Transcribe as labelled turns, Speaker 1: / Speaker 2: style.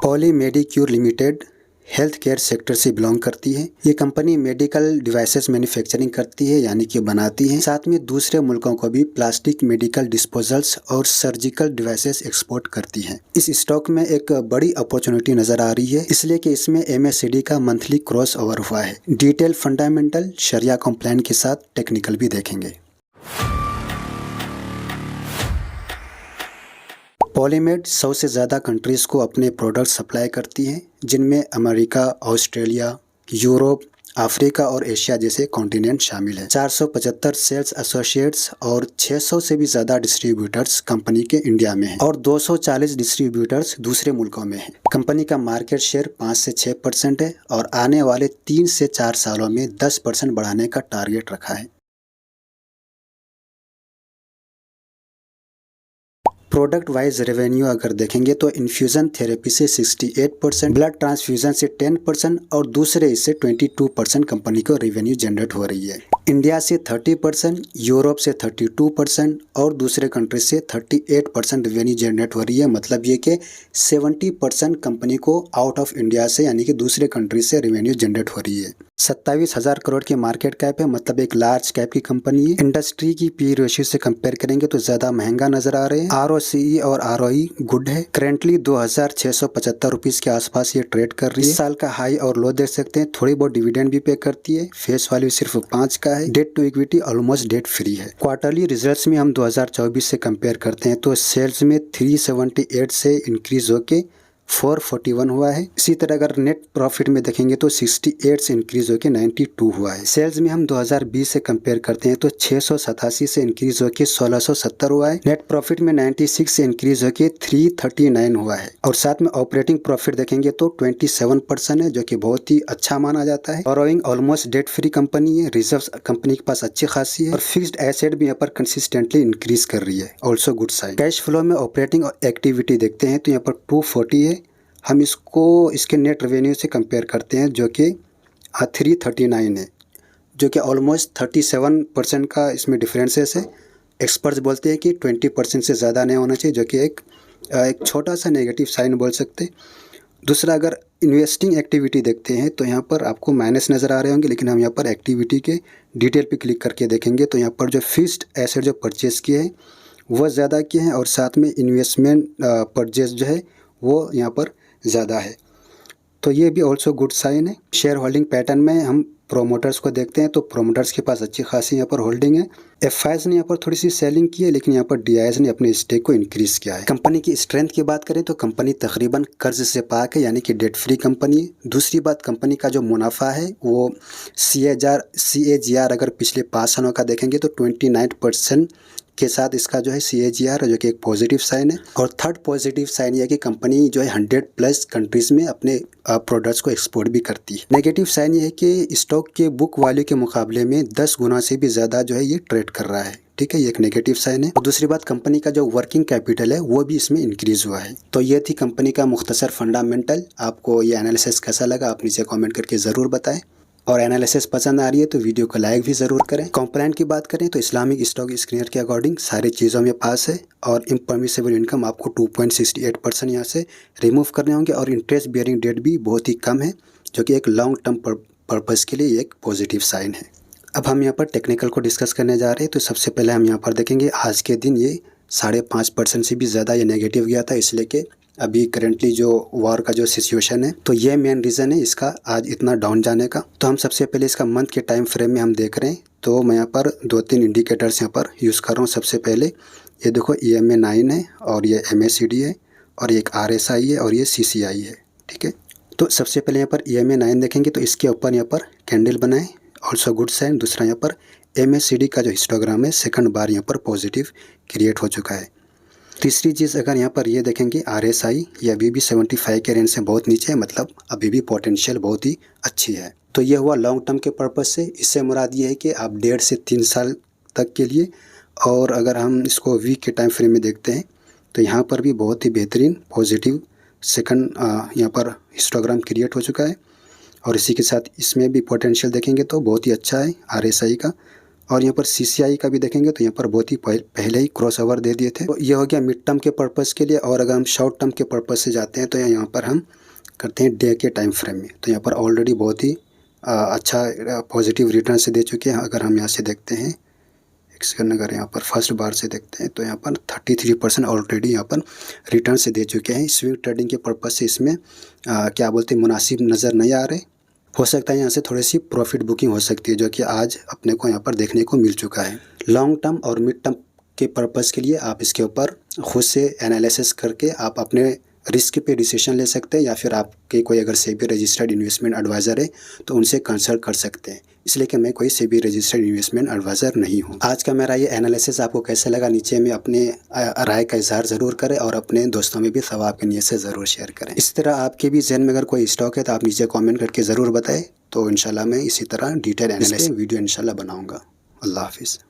Speaker 1: Poly Medicure Limited health care sector से belong करती है। ये कंपनी मेडिकल डिवाइसेस मैन्युफैक्चरिंग करती है, यानी कि बनाती है। साथ में दूसरे मुल्कों को भी प्लास्टिक मेडिकल डिस्पोजल्स और सर्जिकल डिवाइसेस एक्सपोर्ट करती है। इस स्टॉक में एक बड़ी अपॉर्चुनिटी नजर आ रही है, इसलिए कि इसमें MACD का मंथली क्रॉस ओवर हुआ है। डिटेल फंडामेंटल शरिया कंप्लायंस के साथ टेक्निकल भी देखेंगे। पॉलीमेड 100 से ज़्यादा कंट्रीज़ को अपने प्रोडक्ट सप्लाई करती है, जिनमें अमेरिका, ऑस्ट्रेलिया, यूरोप, अफ्रीका और एशिया जैसे कॉन्टिनेंट शामिल है। 475 सेल्स एसोसिएट्स और 600 से भी ज़्यादा डिस्ट्रीब्यूटर्स कंपनी के इंडिया में हैं और 240 डिस्ट्रीब्यूटर्स दूसरे मुल्कों में हैं। कंपनी का मार्केट शेयर 5 से 6% है और आने वाले 3 से 4 सालों में 10% बढ़ाने का टारगेट रखा है। प्रोडक्ट वाइज रेवेन्यू अगर देखेंगे तो इन्फ्यूज़न थेरेपी से 68%, ब्लड ट्रांसफ्यूज़न से 10% और दूसरे इससे 22% कंपनी को रेवेन्यू जनरेट हो रही है। इंडिया से 30%, यूरोप से 32% और दूसरे कंट्री से 38% रेवेन्यू जनरेट हो रही है। मतलब ये कि 70% कंपनी को आउट ऑफ इंडिया से यानी कि दूसरे कंट्री से रेवेन्यू जनरेट हो रही है। 27,000 करोड़ की मार्केट कैप है, मतलब एक लार्ज कैप की कंपनी है। इंडस्ट्री की पी रेशियो से कंपेयर करेंगे तो ज़्यादा महंगा नजर आ रहे हैं। ROCE और ROE गुड है। करेंटली 2,675 रुपीज़ के आसपास ये ट्रेड कर रही है। इस साल का हाई और लो देख सकते हैं। थोड़ी बहुत डिविडेंड भी पे करती है। फेस वैल्यू सिर्फ 5 का है। Debt to equity almost debt free है। क्वार्टरली रिजल्ट्स में हम 2024 से कंपेयर करते हैं तो सेल्स में 378 से इंक्रीज होके 441 हुआ है। इसी तरह अगर नेट प्रॉफिट में देखेंगे तो 68 से इंक्रीज होकर 92 हुआ है। सेल्स में हम 2020 से कंपेयर करते हैं तो 687 से इंक्रीज होकर 1670 हुआ है। नेट प्रॉफिट में 96 से इंक्रीज होकर 339 हुआ है और साथ में ऑपरेटिंग प्रॉफिट देखेंगे तो 27% है, जो कि बहुत ही अच्छा माना जाता है। Borrowing almost debt free company है। रिजर्व कंपनी के पास अच्छी खासी है और फिक्स्ड एसेट भी यहाँ पर कंसिस्टेंटली इंक्रीज कर रही है, also good sign. Cash flow में ऑपरेटिंग एक्टिविटी देखते हैं तो यहाँ पर 240 है। हम इसको इसके नेट रेवेन्यू से कंपेयर करते हैं जो कि 339 है, जो कि ऑलमोस्ट 37% का इसमें डिफरेंसेस है। एक्सपर्ट्स बोलते हैं कि 20% से ज़्यादा नहीं होना चाहिए, जो कि एक छोटा सा नेगेटिव साइन बोल सकते हैं। दूसरा, अगर इन्वेस्टिंग एक्टिविटी देखते हैं तो यहाँ पर आपको माइनस नज़र आ रहे होंगे, लेकिन हम यहाँ पर एक्टिविटी के डिटेल पे क्लिक करके देखेंगे तो यहाँ पर जो फिक्स्ड एसेट जो परचेज़ किए हैं वो ज़्यादा किए हैं और साथ में इन्वेस्टमेंट परचेज जो है वो यहाँ पर ज़्यादा है, तो ये भी ऑल्सो गुड साइन है। शेयर होल्डिंग पैटर्न में हम प्रोमोटर्स को देखते हैं तो प्रोमोटर्स के पास अच्छी खासी यहाँ पर होल्डिंग है। FIs ने यहाँ पर थोड़ी सी सेलिंग की है, लेकिन यहाँ पर DIs ने अपने स्टेक को इंक्रीज किया है। कंपनी की स्ट्रेंथ की बात करें तो कंपनी तकरीबन कर्ज से पाक है, यानी कि डेट फ्री कंपनी है। दूसरी बात, कंपनी का जो मुनाफा है वो CAGR अगर पिछले 5 सालों का देखेंगे तो 29% के साथ इसका जो है CAGR जो कि एक पॉजिटिव साइन है। और थर्ड पॉजिटिव साइन ये है कि कंपनी जो है 100+ कंट्रीज़ में अपने प्रोडक्ट्स को एक्सपोर्ट भी करती है। नेगेटिव साइन ये है कि स्टॉक के बुक वैल्यू के मुकाबले में 10 गुना से भी ज़्यादा जो है ये ट्रेड कर रहा है। ठीक है, ये एक नेगेटिव साइन है। और दूसरी बात, कंपनी का जो वर्किंग कैपिटल है वो भी इसमें इंक्रीज हुआ है। तो ये थी कंपनी का मुख्तसर फंडामेंटल। आपको ये एनालिसिस कैसा लगा आप नीचे कमेंट करके ज़रूर बताएं, और एनालिसिस पसंद आ रही है तो वीडियो को लाइक भी ज़रूर करें। कंप्लायंट की बात करें तो इस्लामिक स्टॉक स्क्रीनर के अकॉर्डिंग सारी चीज़ों में पास है और इम्परमिसिबल इनकम आपको 2.68% यहाँ से रिमूव करने होंगे और इंटरेस्ट बियरिंग डेट भी बहुत ही कम है, जो कि एक लॉन्ग टर्म पर्पज़ के लिए एक पॉजिटिव साइन है। अब हम यहाँ पर टेक्निकल को डिस्कस करने जा रहे हैं। तो सबसे पहले हम यहाँ पर देखेंगे आज के दिन ये 5.5% से भी ज़्यादा ये नेगेटिव गया था, इसलिए कि अभी करेंटली जो वॉर का जो सिचुएशन है तो ये मेन रीज़न है इसका आज इतना डाउन जाने का। तो हम सबसे पहले इसका मंथ के टाइम फ्रेम में हम देख रहे हैं तो मैं यहाँ पर 2-3 इंडिकेटर्स यहाँ पर यूज़ कर रहा हूँ। सबसे पहले ये देखो EMA 9 है और ये MACD है और एक RSI है और ये CCI है। ठीक है, तो सबसे पहले यहाँ पर EMA 9 देखेंगे तो इसके ऊपर यहाँ पर कैंडल बनाए, ऑल्सो गुड साइन। दूसरा यहाँ पर MACD का जो हिस्टोग्राम है सेकंड बार यहाँ पर पॉजिटिव क्रिएट हो चुका है। तीसरी चीज़ अगर यहाँ पर ये देखेंगे RSI ये अभी भी 75 के रेंज से बहुत नीचे है, मतलब अभी भी पोटेंशियल बहुत ही अच्छी है। तो ये हुआ लॉन्ग टर्म के पर्पज़ से। इससे मुराद ये है कि आप 1.5 से 3 साल तक के लिए। और अगर हम इसको वीक के टाइम फ्रेम में देखते हैं तो यहाँ पर भी बहुत ही बेहतरीन पॉजिटिव सेकंड यहाँ पर हिस्टोग्राम क्रिएट हो चुका है और इसी के साथ इसमें भी पोटेंशियल देखेंगे तो बहुत ही अच्छा है RSI का। और यहाँ पर CCI का भी देखेंगे तो यहाँ पर बहुत ही पहले ही क्रॉस ओवर दे दिए थे। तो ये हो गया मिड टर्म के पर्पज़ के लिए। और अगर हम शॉर्ट टर्म के पर्पज़ से जाते हैं तो यहाँ पर हम करते हैं डे के टाइम फ्रेम में। तो यहाँ पर ऑलरेडी बहुत ही अच्छा पॉजिटिव रिटर्न से दे चुके हैं। अगर हम यहाँ से देखते हैं एक सेकंड, अगर यहाँ पर फर्स्ट बार से देखते हैं तो यहाँ पर 33% ऑलरेडी यहाँ पर रिटर्न से दे चुके हैं। स्विंग ट्रेडिंग के पर्पज़ से इसमें क्या बोलते हैं मुनासिब नज़र नहीं आ रहे। हो सकता है यहाँ से थोड़ी सी प्रॉफिट बुकिंग हो सकती है, जो कि आज अपने को यहाँ पर देखने को मिल चुका है। लॉन्ग टर्म और मिड टर्म के पर्पज़ के लिए आप इसके ऊपर खुद से एनालिसिस करके आप अपने रिस्क पे डिसीजन ले सकते हैं, या फिर आपके कोई अगर सेबी रजिस्टर्ड इन्वेस्टमेंट एडवाइज़र है तो उनसे कंसल्ट कर सकते हैं। इसलिए कि मैं कोई सेबी रजिस्टर्ड इन्वेस्टमेंट एडवाइज़र नहीं हूँ। आज का मेरा ये एनालिसिस आपको कैसा लगा नीचे में अपने राय का इजहार ज़रूर करें और अपने दोस्तों में भी सवाब की नीयत से ज़रूर शेयर करें। इस तरह आपके भी जहन में अगर कोई स्टॉक है तो आप नीचे कॉमेंट करके ज़रूर बताएं। तो इंशाल्लाह मैं इसी तरह डिटेल एनालिसिस वीडियो इंशाल्लाह बनाऊँगा। अल्लाह हाफिज़।